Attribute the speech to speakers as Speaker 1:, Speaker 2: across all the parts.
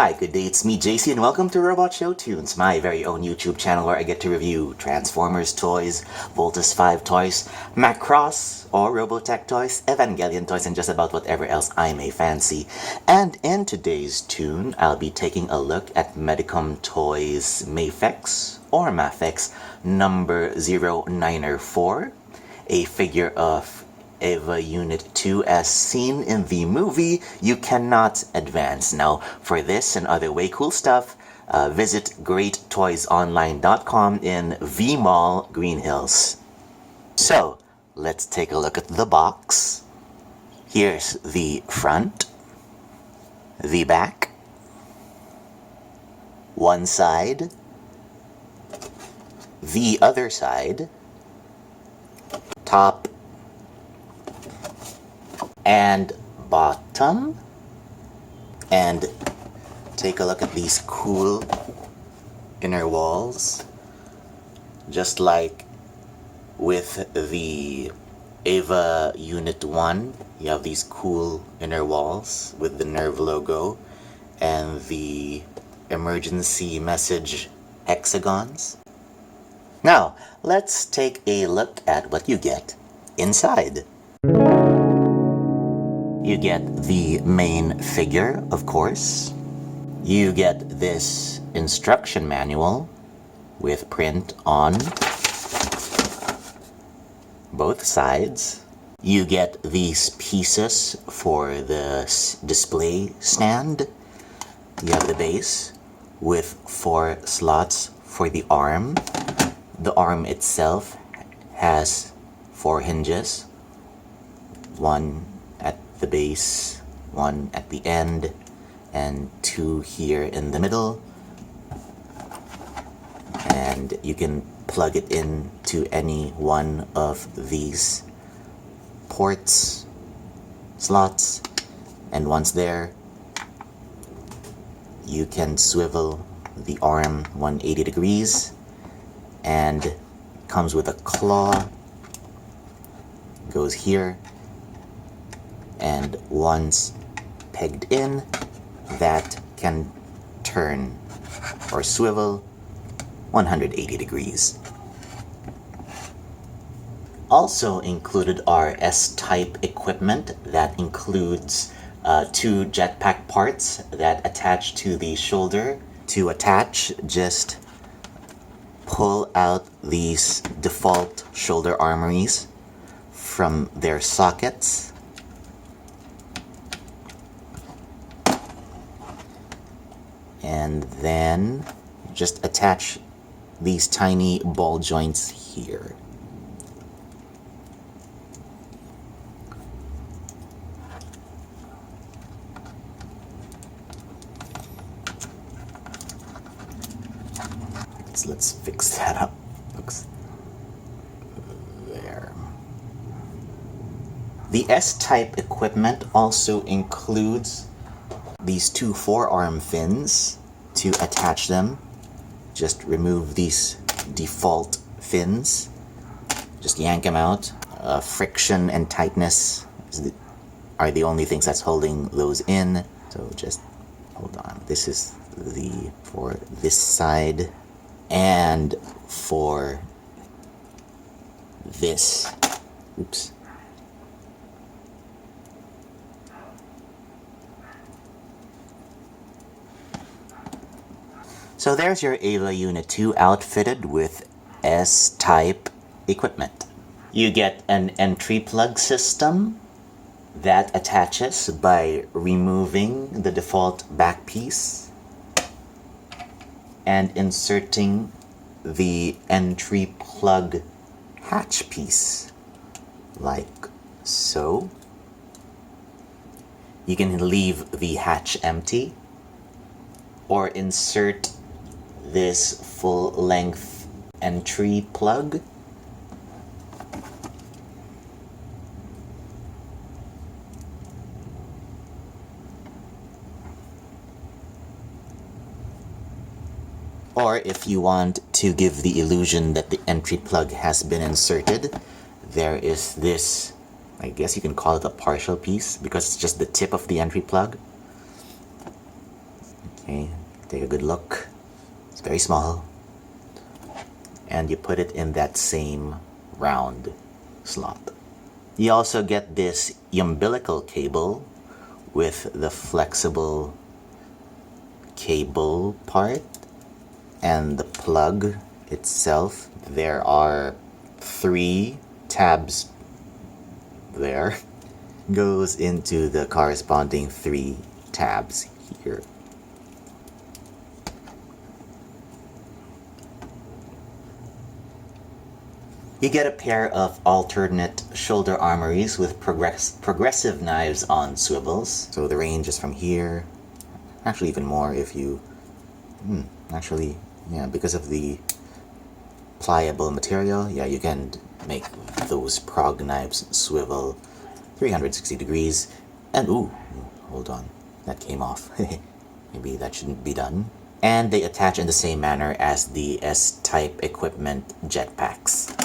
Speaker 1: Hi, good day, it's me Jaycee and welcome to Robot Show Tunes, my very own YouTube channel where I get to review Transformers toys, Voltus 5 toys, Macross or Robotech toys, Evangelion toys, and just about whatever else I may fancy. And in today's tune, I'll be taking a look at Medicom Toys Mafex or Mafex number 094, a figure of EVA Unit 2 as seen in the movie You Cannot Advance. Now, for this and other way cool stuff, visit greattoysonline.com in V-Mall, Greenhills. So, let's take a look at the box. Here's the front, the back, one side, the other side, top, and bottom. And take a look at these cool inner walls. Just like with the EVA Unit 1, you have these cool inner walls with the Nerve logo and the emergency message hexagons. Now, let's take a look at what you get inside. You get the main figure, of course. You get this instruction manual with print on both sides. You get these pieces for the display stand. You have the base with 4 slots for the arm. The arm itself has 4 hinges. One at the base, one at the end, and 2 here in the middle. And you can plug it in to any one of these ports, slots, and once there, you can swivel the arm 180 degrees, and comes with a claw, goes here, and once pegged in, that can turn or swivel 180 degrees. Also included are S-type equipment that includes 2 jetpack parts that attach to the shoulder. To attach, just pull out these default shoulder armories from their sockets. And then just attach these tiny ball joints here. Let's fix that up. Looks there. The S-type equipment also includes these 2 forearm fins to attach them. Just remove these default fins. Just yank them out. Friction and tightness are the only things that's holding those in. So just hold on. This is for this side and for this. Oops. So there's your EVA Unit 2 outfitted with S-type equipment. You get an entry plug system that attaches by removing the default back piece and inserting the entry plug hatch piece, like so. You can leave the hatch empty or insert this full-length entry plug. Or if you want to give the illusion that the entry plug has been inserted, there is this, I guess you can call it a partial piece because it's just the tip of the entry plug. Okay, take a good look. It's very small. And you put it in that same round slot. You also get this umbilical cable with the flexible cable part and the plug itself. There are 3 tabs there. Goes into the corresponding 3 tabs here. You get a pair of alternate shoulder armories with progressive knives on swivels. So the range is from here. Actually even more if you... actually, yeah, because of the pliable material, yeah, you can make those prog knives swivel 360 degrees. And ooh, hold on, that came off. Maybe that shouldn't be done. And they attach in the same manner as the S-type equipment jetpacks.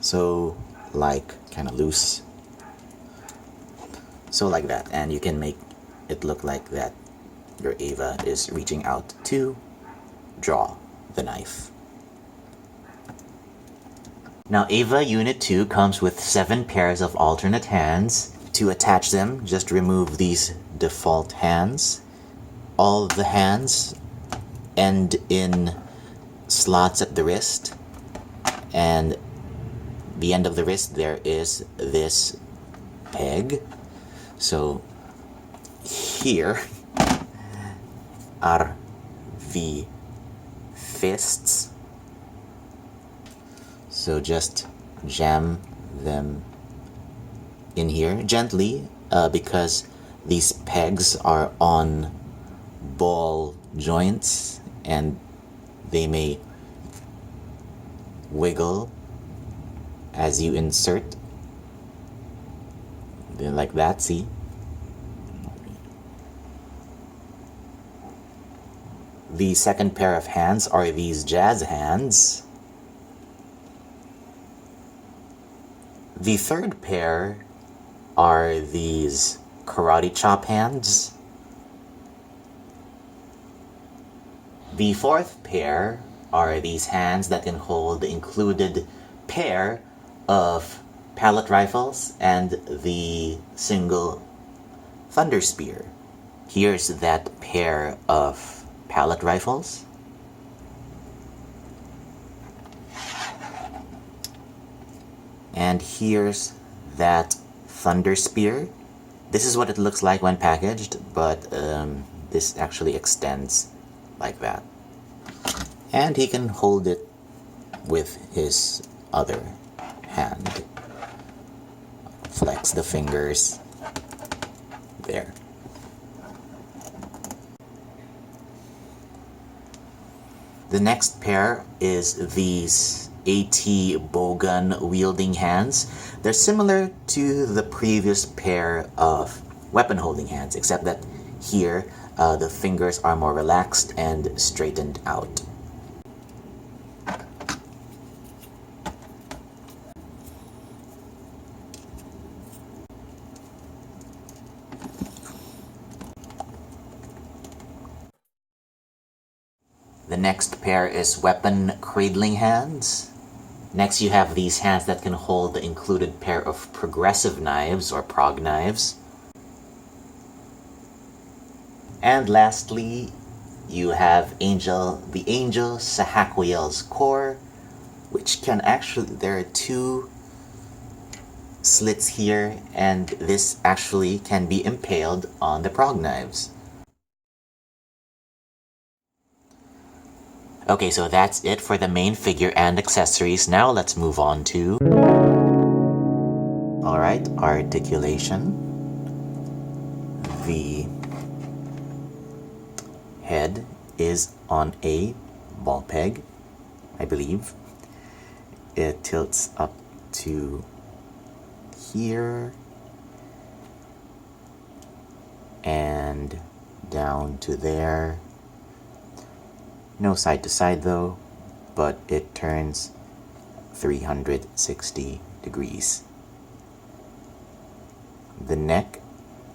Speaker 1: So, like, kind of loose. So like that, and you can make it look like that your EVA is reaching out to draw the knife. Now EVA Unit 2 comes with 7 pairs of alternate hands. To attach them, just remove these default hands. All the hands end in slots at the wrist, and the end of the wrist there is this peg. So here are the fists. So just jam them in here gently, because these pegs are on ball joints and they may wiggle as you insert. Like that, see? The second pair of hands are these jazz hands. The third pair are these karate chop hands. The fourth pair are these hands that can hold the included pair of pallet rifles and the single thunder spear. Here's that pair of pallet rifles. And here's that thunder spear. This is what it looks like when packaged, but this actually extends like that. And he can hold it with his other hand. Flex the fingers. There. The next pair is these AT bowgun wielding hands. They're similar to the previous pair of weapon holding hands, except that here the fingers are more relaxed and straightened out. The next pair is weapon cradling hands. Next you have these hands that can hold the included pair of progressive knives or prog knives. And lastly, you have the Angel Sahaquiel's core, which can actually, there are 2 slits here, and this actually can be impaled on the prog knives. Okay, so that's it for the main figure and accessories. Now let's move on to... Alright, articulation. The head is on a ball peg, I believe. It tilts up to here and down to there. No side to side though, but it turns 360 degrees. The neck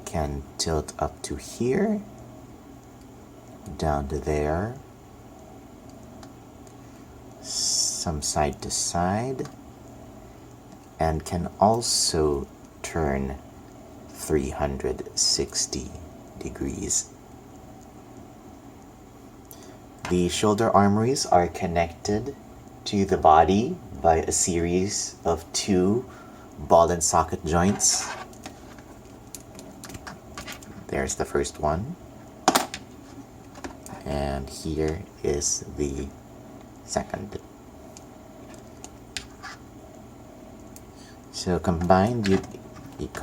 Speaker 1: can tilt up to here, down to there, some side to side, and can also turn 360 degrees. The shoulder armories are connected to the body by a series of 2 ball and socket joints. There's the first one, and here is the second. So combined, it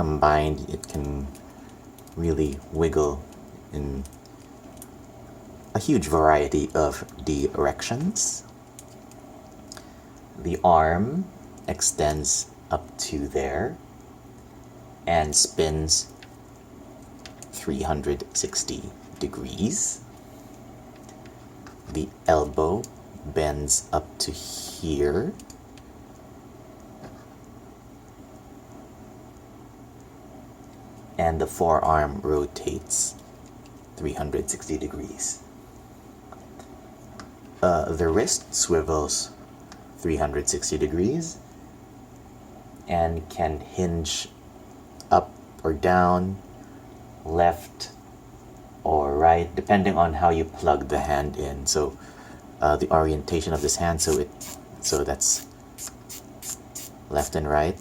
Speaker 1: can really wiggle in a huge variety of directions. The arm extends up to there and spins 360 degrees. The elbow bends up to here. And the forearm rotates 360 degrees. The wrist swivels 360 degrees and can hinge up or down, left or right, depending on how you plug the hand in. So the orientation of this hand, so that's left and right.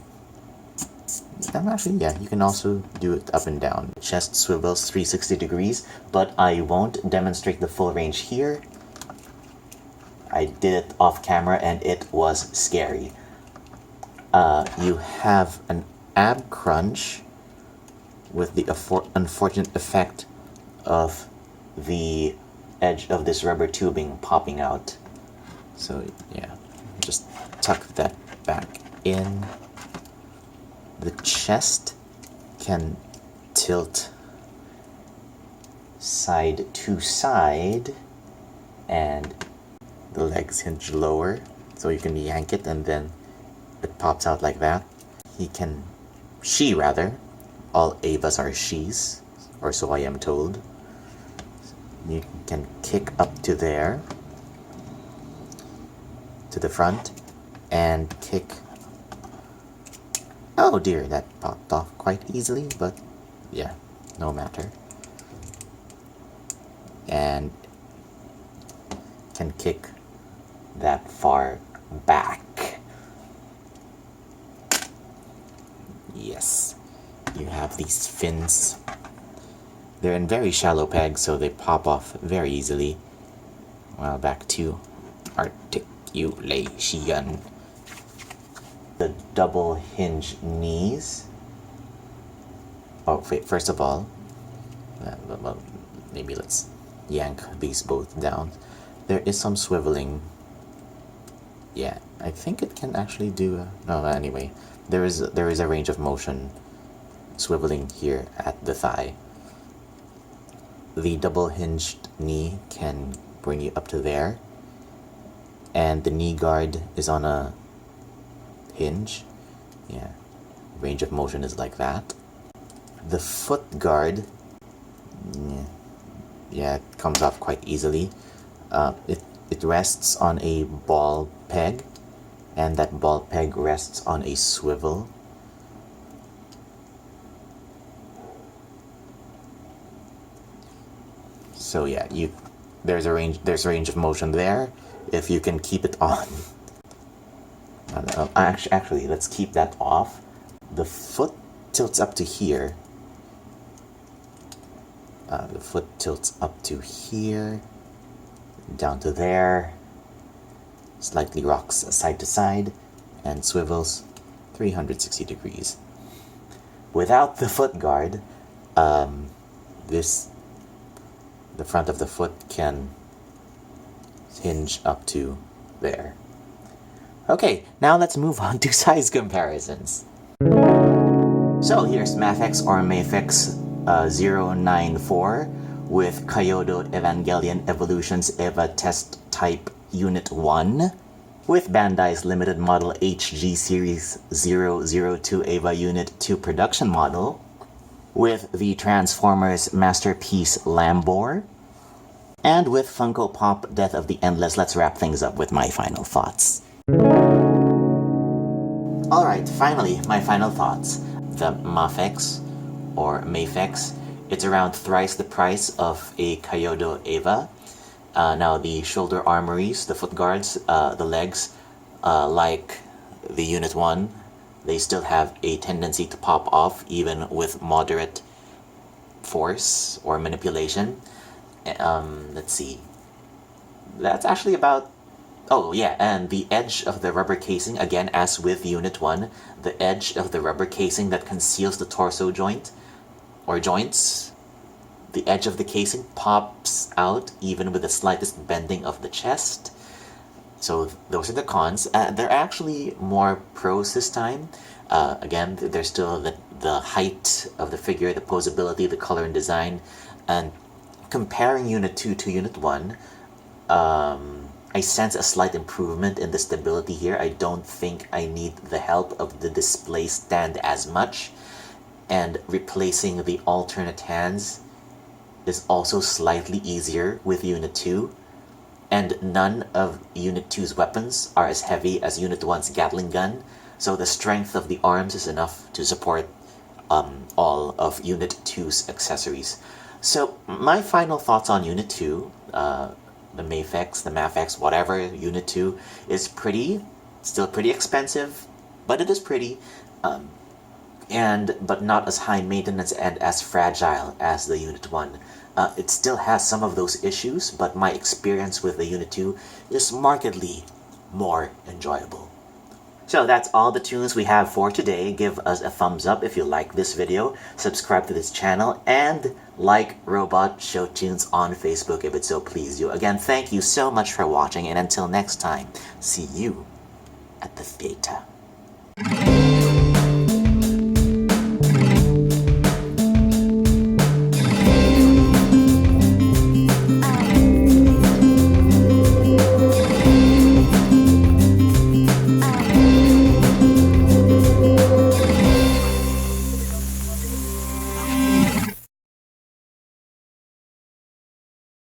Speaker 1: Actually, yeah, you can also do it up and down. Chest swivels 360 degrees, but I won't demonstrate the full range here. I did it off camera and it was scary. You have an ab crunch with the unfortunate effect of the edge of this rubber tubing popping out. So yeah, just tuck that back in. The chest can tilt side to side and the legs hinge lower, so you can yank it and then it pops out like that. She rather, all EVAs are she's, or so I am told. You can kick up to there, to the front, and kick. Oh dear, that popped off quite easily, but yeah, no matter. And can kick that far back. Yes, you have these fins. They're in very shallow pegs, so they pop off very easily. Well, back to articulation. The double hinge knees. Oh, wait, first of all, well, maybe let's yank these both down. There is some swiveling. Yeah, I think it can actually do. No, anyway, there is a range of motion swiveling here at the thigh. The double hinged knee can bring you up to there, and the knee guard is on a hinge. Yeah, range of motion is like that. The foot guard, yeah, it comes off quite easily. It rests on a ball peg, and that ball peg rests on a swivel. So yeah, there's a range of motion there if you can keep it on. Actually, let's keep that off. The foot tilts up to here. The foot tilts up to here, down to there, slightly rocks side to side, and swivels 360 degrees. Without the foot guard, the front of the foot can hinge up to there. Okay, now let's move on to size comparisons. So here's Mafex or Mafex 094 with Kyoto Evangelion Evolutions EVA Test Type Unit 1 with Bandai's limited model HG Series 002 EVA Unit 2 Production Model, with the Transformers Masterpiece Lambor, and with Funko Pop Death of the Endless. Let's wrap things up with my final thoughts. Alright, finally, my final thoughts. The Mafex, or Mafex, it's around thrice the price of a Kyoto EVA. Now the shoulder armories, the foot guards, the legs, like the Unit 1, they still have a tendency to pop off even with moderate force or manipulation. Let's see. That's actually about... Oh yeah, and the edge of the rubber casing, again as with Unit 1, the edge of the rubber casing that conceals the torso joint, or joints, the edge of the casing pops out even with the slightest bending of the chest. So those are the cons. There are actually more pros this time. Again, there's still the height of the figure, the posability, the color and design. And comparing Unit 2 to Unit 1, I sense a slight improvement in the stability here. I don't think I need the help of the display stand as much. And replacing the alternate hands is also slightly easier with Unit 2. And none of Unit 2's weapons are as heavy as Unit 1's Gatling gun, so the strength of the arms is enough to support all of Unit 2's accessories. So my final thoughts on Unit 2, the Mafex, whatever, Unit 2, is pretty, still pretty expensive, but it is pretty, but not as high maintenance and as fragile as the Unit 1. It still has some of those issues, but my experience with the Unit 2 is markedly more enjoyable. So that's all the tunes we have for today. Give us a thumbs up if you like this video, subscribe to this channel, and like Robot Show Tunes on Facebook if it so please you. Again, thank you so much for watching, and until next time, see you at the theater.